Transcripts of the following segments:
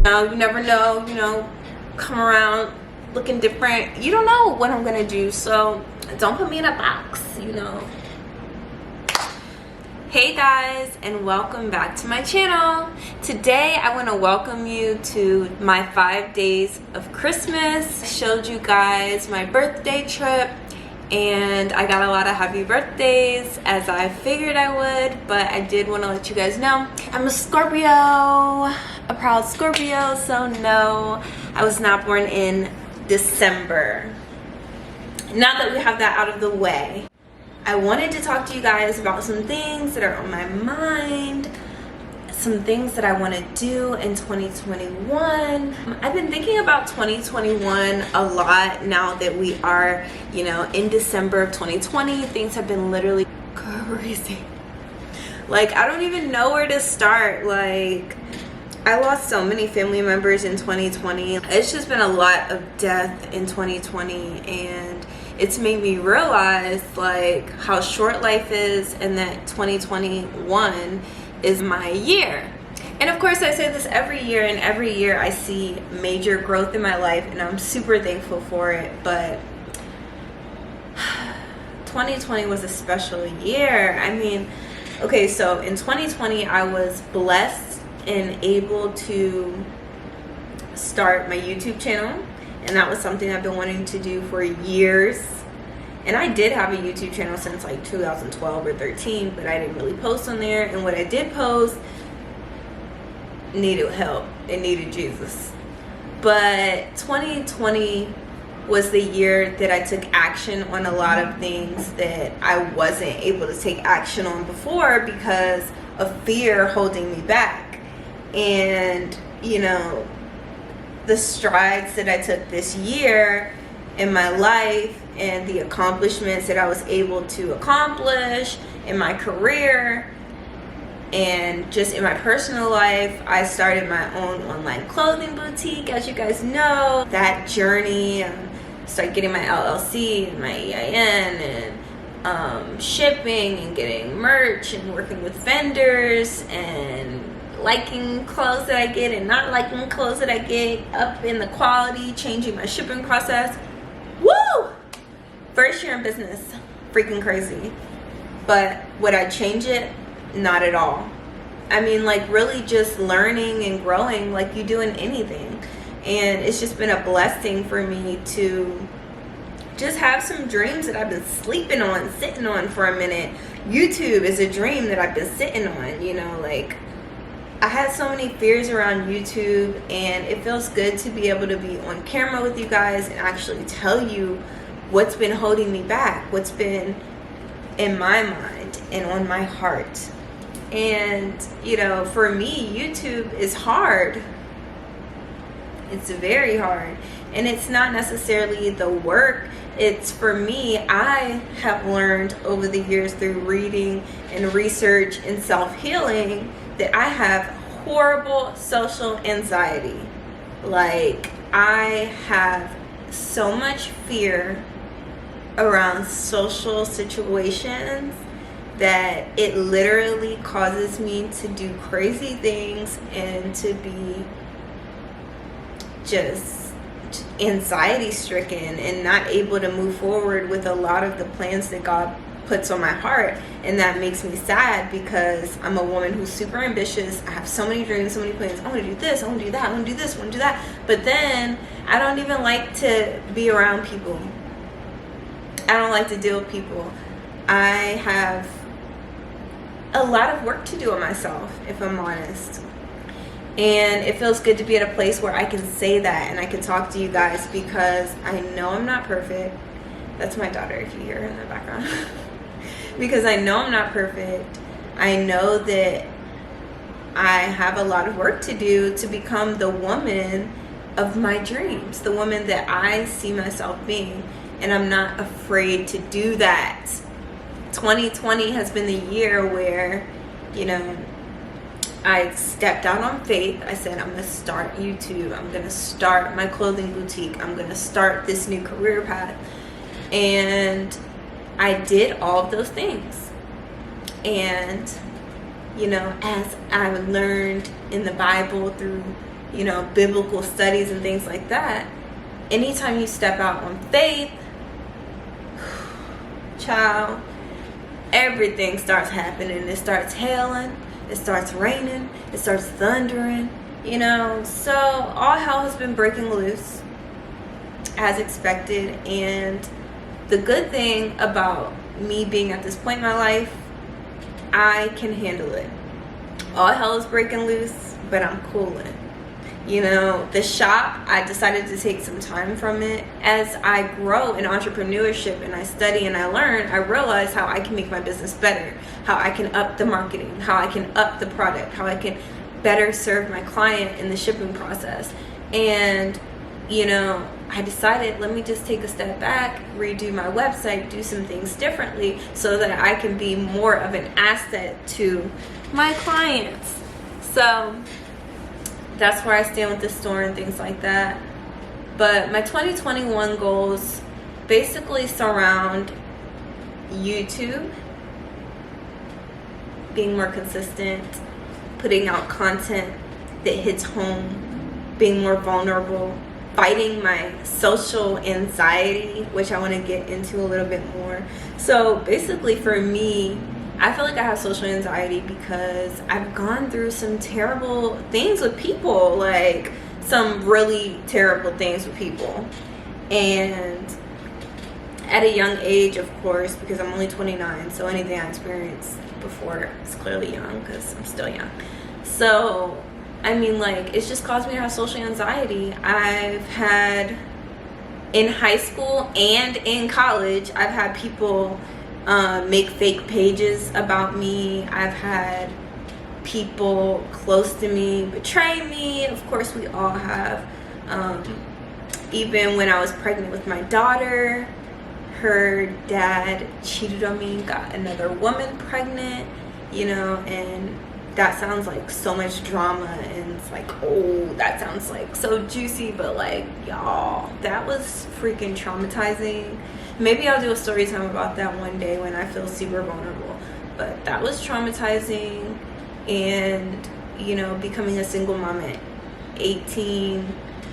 You never know, come around looking different. You don't know what I'm gonna do, so don't put me in a box. Hey guys, and welcome back to my channel. Today I want to welcome you to my 5 days of Christmas. I showed you guys my birthday trip, and I got a lot of happy birthdays as I figured I would, but I did want to let you guys know I'm a Scorpio, a proud Scorpio, so no, I was not born in December. Now that we have that out of the way, I wanted to talk to you guys about some things that are on my mind, some things that I want to do in 2021. I've been thinking about 2021 a lot now that we are, in December of 2020. Things have been literally crazy. I don't even know where to start. I lost so many family members in 2020. It's just been a lot of death in 2020, and it's made me realize how short life is, and that 2021 is my year. And of course I say this every year, and every year I see major growth in my life, and I'm super thankful for it. But 2020 was a special year. Okay, so in 2020 I was blessed and able to start my YouTube channel. And that was something I've been wanting to do for years. And I did have a YouTube channel since 2012 or 13, but I didn't really post on there. And what I did post needed help. It needed Jesus. But 2020 was the year that I took action on a lot of things that I wasn't able to take action on before because of fear holding me back. And, the strides that I took this year in my life and the accomplishments that I was able to accomplish in my career and just in my personal life. I started my own online clothing boutique, as you guys know. That journey, started getting my LLC and my EIN and shipping and getting merch and working with vendors and liking clothes that I get and not liking clothes that I get, up in the quality, changing my shipping process. Woo! First year in business, freaking crazy. But would I change it? Not at all. Really just learning and growing like you do in anything. And it's just been a blessing for me to just have some dreams that I've been sleeping on, sitting on for a minute. YouTube is a dream that I've been sitting on, I had so many fears around YouTube, and it feels good to be able to be on camera with you guys and actually tell you what's been holding me back, what's been in my mind and on my heart. And, for me, YouTube is hard. It's very hard. And it's not necessarily the work. It's, for me, I have learned over the years through reading and research and self-healing that I have horrible social anxiety. I have so much fear around social situations that it literally causes me to do crazy things and to be just anxiety stricken and not able to move forward with a lot of the plans that God puts on my heart. And that makes me sad because I'm a woman who's super ambitious. I have so many dreams, so many plans. I want to do this, I want to do that, I want to do this, I want to do that. But then I don't even like to be around people. I don't like to deal with people. I have a lot of work to do on myself, if I'm honest. And it feels good to be at a place where I can say that and I can talk to you guys, because I know I'm not perfect. That's my daughter, if you hear her in the background. Because I know I'm not perfect. I know that I have a lot of work to do to become the woman of my dreams, the woman that I see myself being. And I'm not afraid to do that. 2020 has been the year where, I stepped out on faith. I said, I'm going to start YouTube. I'm going to start my clothing boutique. I'm going to start this new career path. And I did all of those things. And, as I learned in the Bible through, biblical studies and things like that, anytime you step out on faith, child, everything starts happening. It starts hailing, it starts raining, it starts thundering, so all hell has been breaking loose as expected. And the good thing about me being at this point in my life, I can handle it. All hell is breaking loose, but I'm cooling. The shop, I decided to take some time from it. As I grow in entrepreneurship and I study and I learn, I realize how I can make my business better, how I can up the marketing, how I can up the product, how I can better serve my client in the shipping process. And, I decided, let me just take a step back, redo my website, do some things differently so that I can be more of an asset to my clients. So that's where I stand with the store and things like that. But my 2021 goals basically surround YouTube, being more consistent, putting out content that hits home, being more vulnerable, fighting my social anxiety, which I want to get into a little bit more. So basically for me, I feel like I have social anxiety because I've gone through some terrible things with people, like some really terrible things with people. And at a young age, of course, because I'm only 29, so anything I experienced before is clearly young because I'm still young. So, it's just caused me to have social anxiety. I've had, in high school and in college, I've had people make fake pages about me. I've had people close to me betray me. Of course, we all have. Even when I was pregnant with my daughter, her dad cheated on me, got another woman pregnant, and that sounds like so much drama, and it's like, oh, that sounds like so juicy, but y'all, that was freaking traumatizing. Maybe I'll do a story time about that one day when I feel super vulnerable. But that was traumatizing. And, becoming a single mom at 18,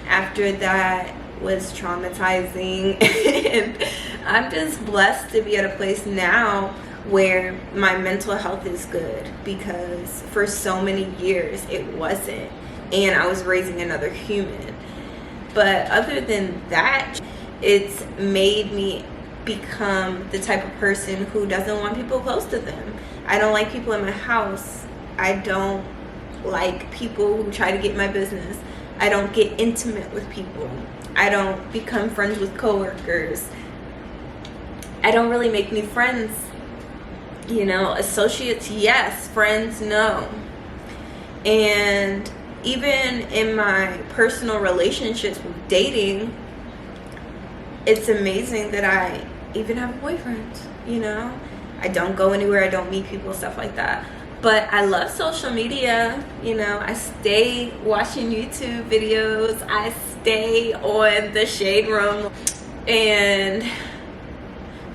after that was traumatizing. And I'm just blessed to be at a place now where my mental health is good, because for so many years it wasn't. And I was raising another human. But other than that, it's made me become the type of person who doesn't want people close to them. I don't like people in my house. I don't like people who try to get my business. I don't get intimate with people. I don't become friends with coworkers. I don't really make new friends. Associates, yes. Friends, no. And even in my personal relationships with dating, it's amazing that I even have a boyfriend, I don't go anywhere, I don't meet people, stuff like that. But I love social media, I stay watching YouTube videos, I stay on the Shade Room, and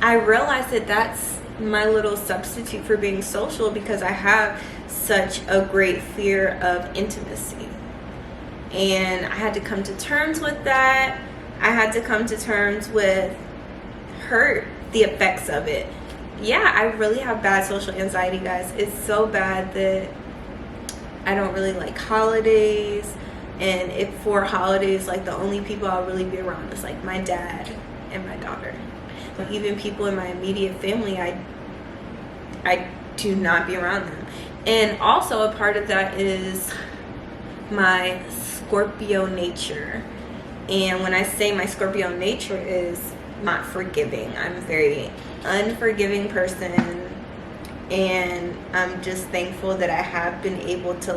I realized that that's my little substitute for being social, because I have such a great fear of intimacy. And I had to come to terms with that. I had to come to terms with the effects of it. Yeah, I really have bad social anxiety, guys. It's so bad that I don't really like holidays. And if for holidays, the only people I'll really be around is my dad and my daughter. But even people in my immediate family, I do not be around them. And also a part of that is my Scorpio nature. And when I say my Scorpio nature is not forgiving, I'm a very unforgiving person. And I'm just thankful that I have been able to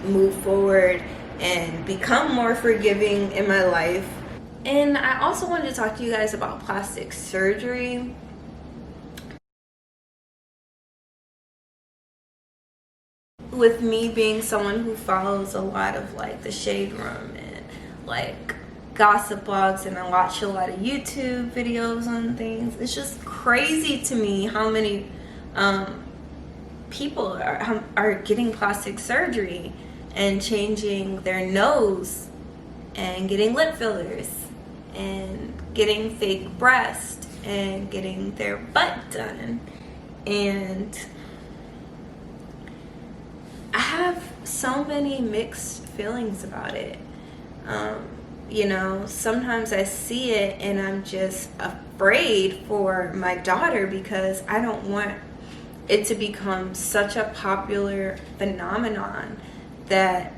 move forward and become more forgiving in my life. And I also wanted to talk to you guys about plastic surgery. With me being someone who follows a lot of the Shade Room and gossip blogs, and I watch a lot of YouTube videos on things, it's just crazy to me how many people are getting plastic surgery. and changing their nose and getting lip fillers and getting fake breasts and getting their butt done. And I have so many mixed feelings about it. You know, sometimes I see it and I'm just afraid for my daughter because I don't want it to become such a popular phenomenon that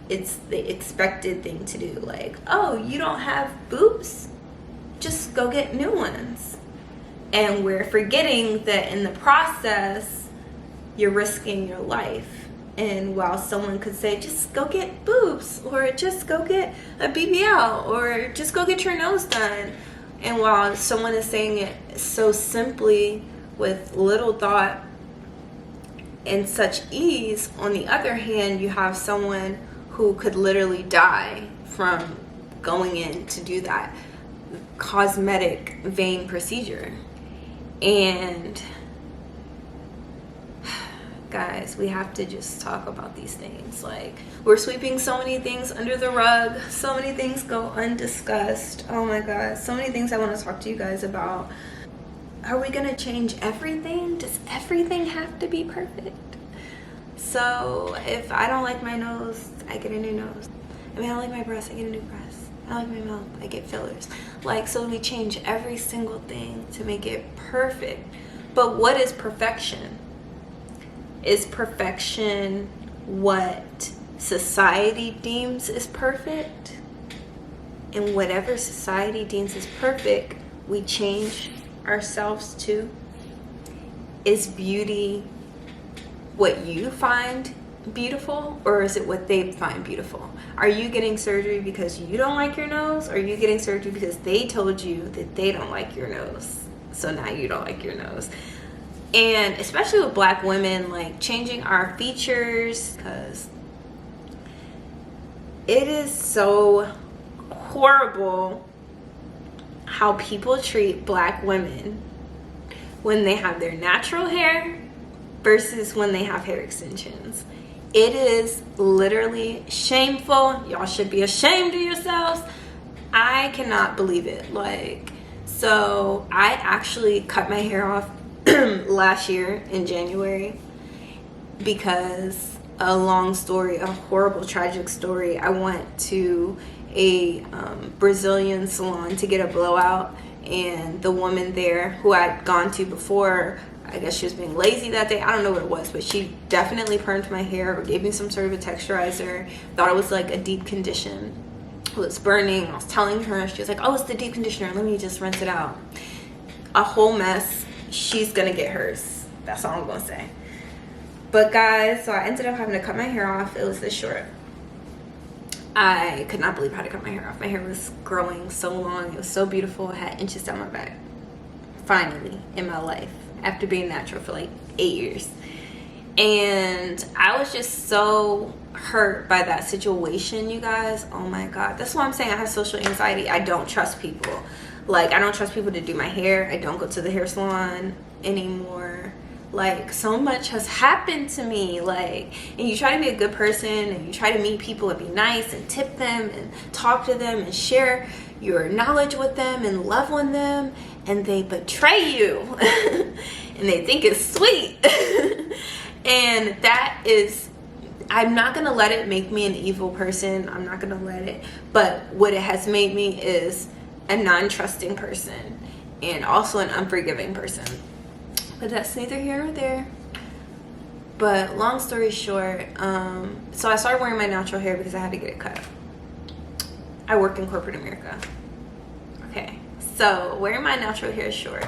it's the expected thing to do. Like, oh, you don't have boobs? Just go get new ones. And we're forgetting that in the process, you're risking your life. And while someone could say, just go get boobs, or just go get a BBL, or just go get your nose done. And while someone is saying it so simply with little thought and such ease, on the other hand, you have someone who could literally die from going in to do that cosmetic vein procedure. And guys, we have to just talk about these things. Like, we're sweeping so many things under the rug, so many things go undiscussed. Oh my god, so many things I want to talk to you guys about. Are we gonna change everything? Does everything have to be perfect? So if I don't like my nose, I get a new nose. I mean, I don't like my breasts, I get a new breast. I like my mouth, I get fillers. Like, so we change every single thing to make it perfect. But what is perfection? Is perfection what society deems is perfect? And whatever society deems is perfect, we change ourselves to? Is beauty what you find beautiful, or is it what they find beautiful? Are you getting surgery because you don't like your nose, or are you getting surgery because they told you that they don't like your nose, so now you don't like your nose? And especially with black women, like, changing our features, because it is so horrible how people treat black women when they have their natural hair versus when they have hair extensions. It is literally shameful. Y'all should be ashamed of yourselves. I cannot believe it. Like, so I actually cut my hair off last year in January because a long story, a horrible, tragic story. I went to a Brazilian salon to get a blowout, and the woman there who I'd gone to before, I guess she was being lazy that day. I don't know what it was, but she definitely permed my hair or gave me some sort of a texturizer. Thought it was like a deep condition. It was burning. I was telling her, she was like, oh, it's the deep conditioner. Let me just rinse it out. A whole mess. She's gonna get hers. That's all I'm gonna say. But guys, so I ended up having to cut my hair off. It was this short. I could not believe how to cut my hair off. My hair was growing so long. It was so beautiful. I had inches down my back. Finally, in my life, after being natural for like 8 years. And I was just so hurt by that situation, you guys. Oh my god. That's why I'm saying I have social anxiety. I don't trust people. Like, I don't trust people to do my hair. I don't go to the hair salon anymore. Like, so much has happened to me. Like, and you try to be a good person, and you try to meet people and be nice and tip them and talk to them and share your knowledge with them and love on them, and they betray you and they think it's sweet. And that is, I'm not gonna let it make me an evil person. I'm not gonna let it. But what it has made me is a non-trusting person, and also an unforgiving person. But that's neither here nor there. But long story short, so I started wearing my natural hair because I had to get it cut. I work in corporate America. Okay, so wearing my natural hair short,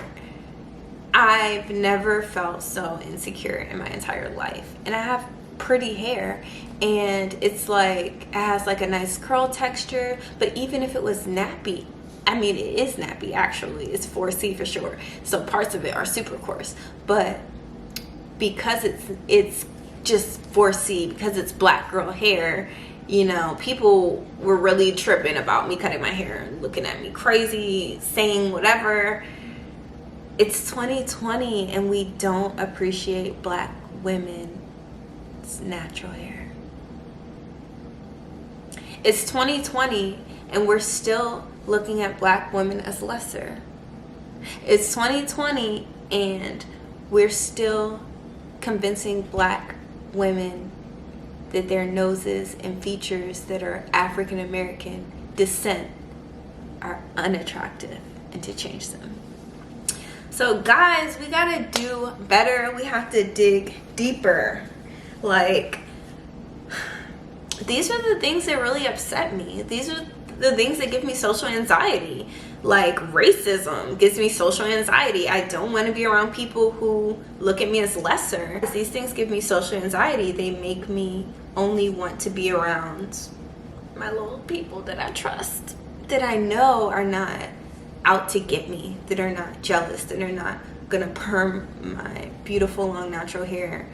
I've never felt so insecure in my entire life. And I have pretty hair, and it's like, it has like a nice curl texture. But even if it was nappy, I mean, it is nappy actually. It's 4C for sure. So parts of it are super coarse. But because it's just 4C, because it's black girl hair, you know, people were really tripping about me cutting my hair and looking at me crazy, saying whatever. It's 2020 and we don't appreciate black women's natural hair. It's 2020 and we're still looking at black women as lesser. It's 2020 and we're still convincing black women that their noses and features that are African American descent are unattractive and to change them. So guys, we gotta do better. We have to dig deeper. Like, these are the things that really upset me. These are the things that give me social anxiety. Like, racism gives me social anxiety. I don't want to be around people who look at me as lesser. These things give me social anxiety. They make me only want to be around my little people that I trust, that I know are not out to get me, that are not jealous, that are not gonna perm my beautiful long natural hair,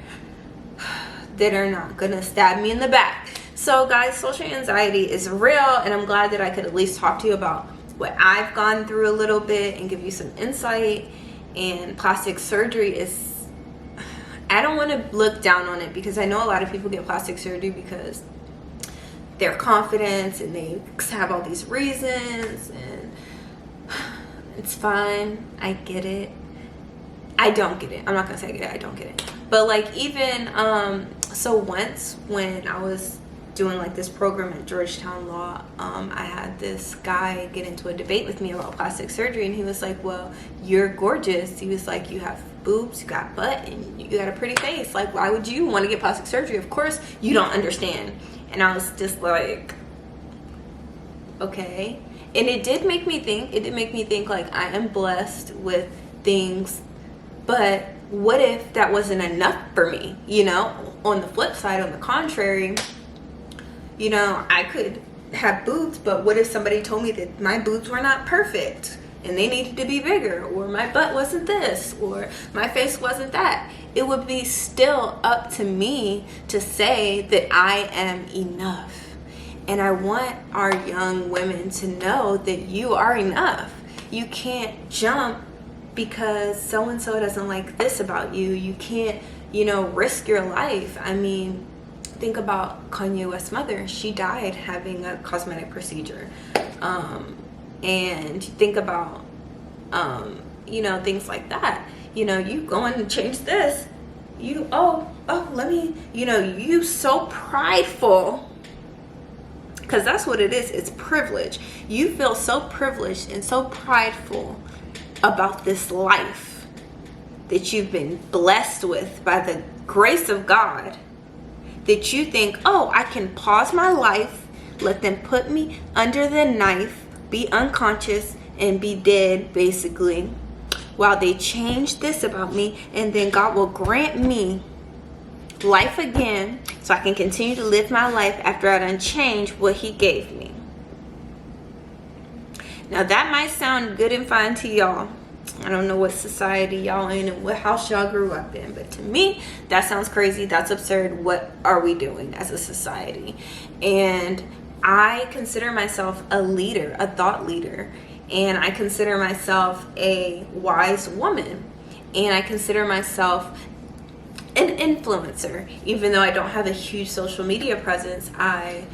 that are not gonna stab me in the back. So guys, social anxiety is real, and I'm glad that I could at least talk to you about what I've gone through a little bit and give you some insight. And plastic surgery is, I don't want to look down on it, because I know a lot of people get plastic surgery because they're confident and they have all these reasons, and it's fine. I get it. I don't get it. I'm not gonna say I get it. I don't get it. But like, even so once when I was doing like this program at Georgetown Law, I had this guy get into a debate with me about plastic surgery, and he was like, well, you're gorgeous. He was like, you have boobs, you got butt, and you got a pretty face. Like, why would you want to get plastic surgery? Of course you don't understand. And I was just like, okay. And it did make me think like, I am blessed with things, but what if that wasn't enough for me? You know, on the flip side, on the contrary, you know, I could have boobs, but what if somebody told me that my boobs were not perfect and they needed to be bigger, or my butt wasn't this, or my face wasn't that? It would be still up to me to say that I am enough. And I want our young women to know that you are enough. You can't jump because so-and-so doesn't like this about you. You can't, you know, risk your life. I mean, think about Kanye West's mother. She died having a cosmetic procedure. And think about, you know, things like that. You know, you going to change this. You, let me, you know, you so prideful. Because that's what it is. It's privilege. You feel so privileged and so prideful about this life that you've been blessed with by the grace of God, that you think, oh, I can pause my life, let them put me under the knife, be unconscious, and be dead, basically, while they change this about me, and then God will grant me life again so I can continue to live my life after I done changed what he gave me. Now that might sound good and fine to y'all. I don't know what society y'all in and what house y'all grew up in, but to me, that sounds crazy. That's absurd. What are we doing as a society? And I consider myself a leader, a thought leader, and I consider myself a wise woman, and I consider myself an influencer. Even though I don't have a huge social media presence, I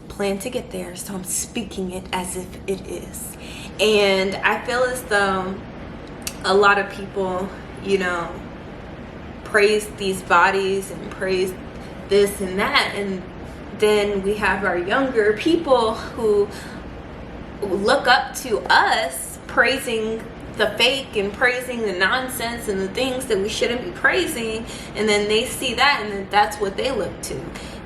plan to get there, so I'm speaking it as if it is. And I feel as though a lot of people, you know, praise these bodies and praise this and that, and then we have our younger people who look up to us praising the fake and praising the nonsense and the things that we shouldn't be praising, and then they see that and then that's what they look to.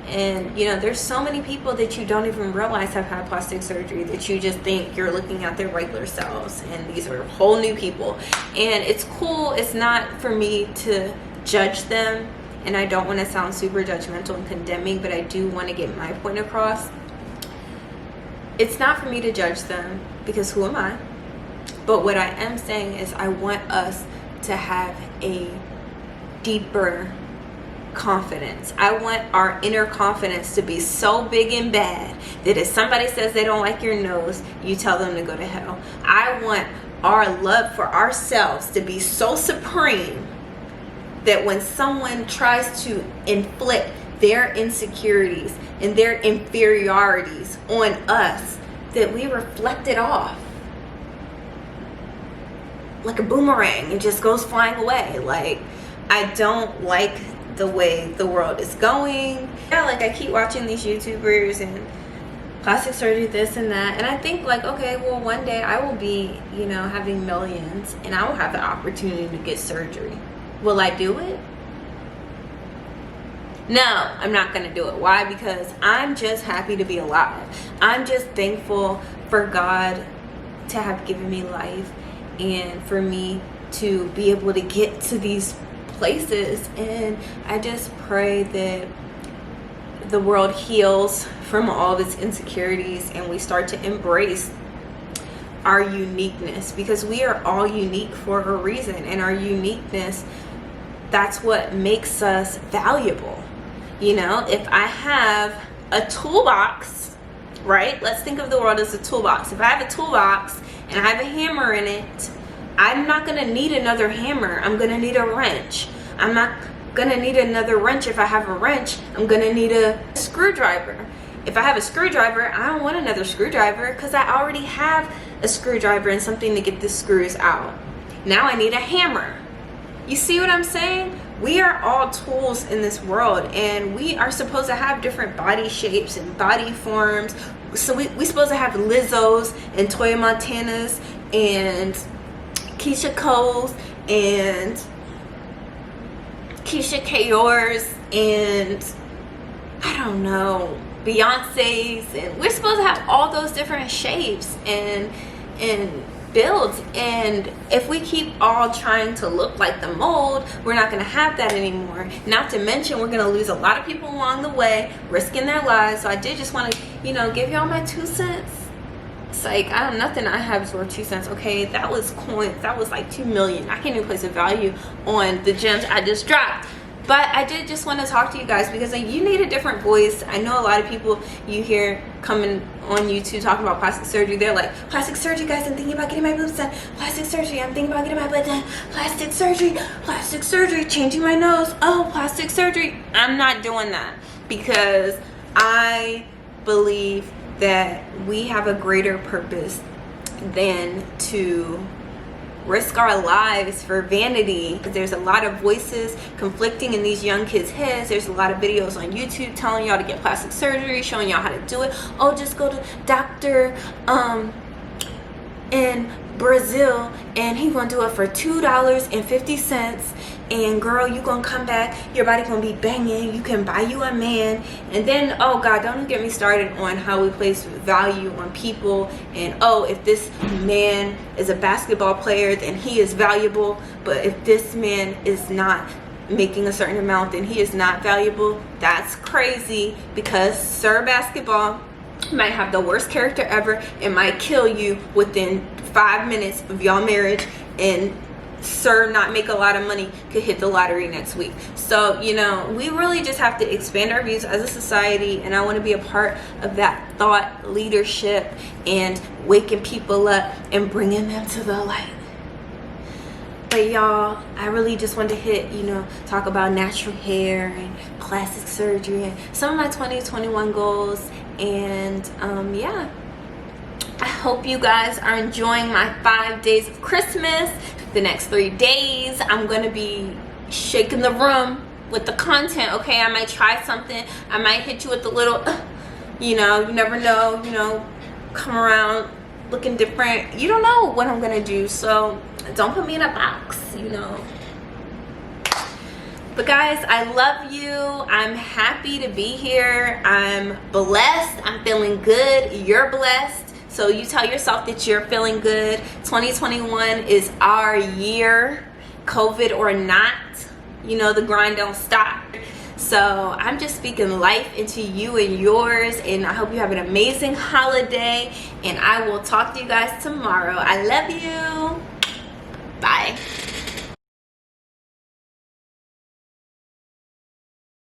And you know, there's so many people that you don't even realize have had plastic surgery that you just think you're looking at their regular selves, and these are whole new people. And it's cool. It's not for me to judge them, and I don't want to sound super judgmental and condemning, but I do want to get my point across. It's not for me to judge them, because who am I? But what I am saying is I want us to have a deeper confidence. I want our inner confidence to be so big and bad that if somebody says they don't like your nose, you tell them to go to hell. I want our love for ourselves to be so supreme that when someone tries to inflict their insecurities and their inferiorities on us that we reflect it off like a boomerang and just goes flying away. Like, I don't like the way the world is going. Yeah, like I keep watching these YouTubers and plastic surgery, this and that, and I think like, okay, well, one day I will be, you know, having millions and I will have the opportunity to get surgery. Will I do it? No, I'm not gonna do it. Why? Because I'm just happy to be alive. I'm just thankful for God to have given me life and for me to be able to get to these places. And I just pray that the world heals from all of its insecurities and we start to embrace our uniqueness, because we are all unique for a reason, and our uniqueness, that's what makes us valuable. You know, if I have a toolbox, right? Let's think of the world as a toolbox. If I have a toolbox and I have a hammer in it, I'm not gonna need another hammer. I'm gonna need a wrench. I'm not gonna need another wrench. If I have a wrench, I'm gonna need a screwdriver. If I have a screwdriver, I don't want another screwdriver because I already have a screwdriver and something to get the screws out. Now I need a hammer. You see what I'm saying? We are all tools in this world, and we are supposed to have different body shapes and body forms. So we supposed to have Lizzos and Toya Montanas and Keisha Coles and Keisha Kayors and I don't know, Beyonce's, and we're supposed to have all those different shapes and builds. And if we keep all trying to look like the mold, we're not going to have that anymore. Not to mention, we're going to lose a lot of people along the way, risking their lives. So I did just want to, you know, give y'all my 2 cents. It's like, I don't, nothing I have is worth 2 cents. Okay, that was coins. That was like 2 million. I can't even place a value on the gems I just dropped. But I did just want to talk to you guys because like, you need a different voice. I know a lot of people you hear coming on YouTube talking about plastic surgery. They're like, plastic surgery, guys, I'm thinking about getting my boobs done. Plastic surgery, I'm thinking about getting my butt done. Plastic surgery, changing my nose. Oh, plastic surgery. I'm not doing that because I believe that we have a greater purpose than to risk our lives for vanity. There's a lot of voices conflicting in these young kids' heads. There's a lot of videos on YouTube telling y'all to get plastic surgery, showing y'all how to do it. Oh, just go to doctor in Brazil and he gonna do it for $2.50, and girl, you gonna come back, your body gonna be banging, you can buy you a man. And then, oh God, don't get me started on how we place value on people, and oh, if this man is a basketball player then he is valuable, but if this man is not making a certain amount then he is not valuable. That's crazy, because Sir Basketball might have the worst character ever and might kill you within 5 minutes of y'all marriage, and Sir not make a lot of money could hit the lottery next week. So, you know, we really just have to expand our views as a society, and I want to be a part of that thought leadership and waking people up and bringing them to the light. But y'all, I really just wanted to hit, you know, talk about natural hair and plastic surgery and some of my 2021 goals. And yeah, I hope you guys are enjoying my 5 days of Christmas. The next 3 days I'm gonna be shaking the room with the content. Okay, I might try something, I might hit you with a little you know, you never know, you know, come around looking different. You don't know what I'm gonna do, so don't put me in a box, you know. But guys, I love you. I'm happy to be here. I'm blessed. I'm feeling good. You're blessed. So you tell yourself that you're feeling good. 2021 is our year, COVID or not. You know, the grind don't stop. So I'm just speaking life into you and yours, and I hope you have an amazing holiday, and I will talk to you guys tomorrow. I love you. Bye.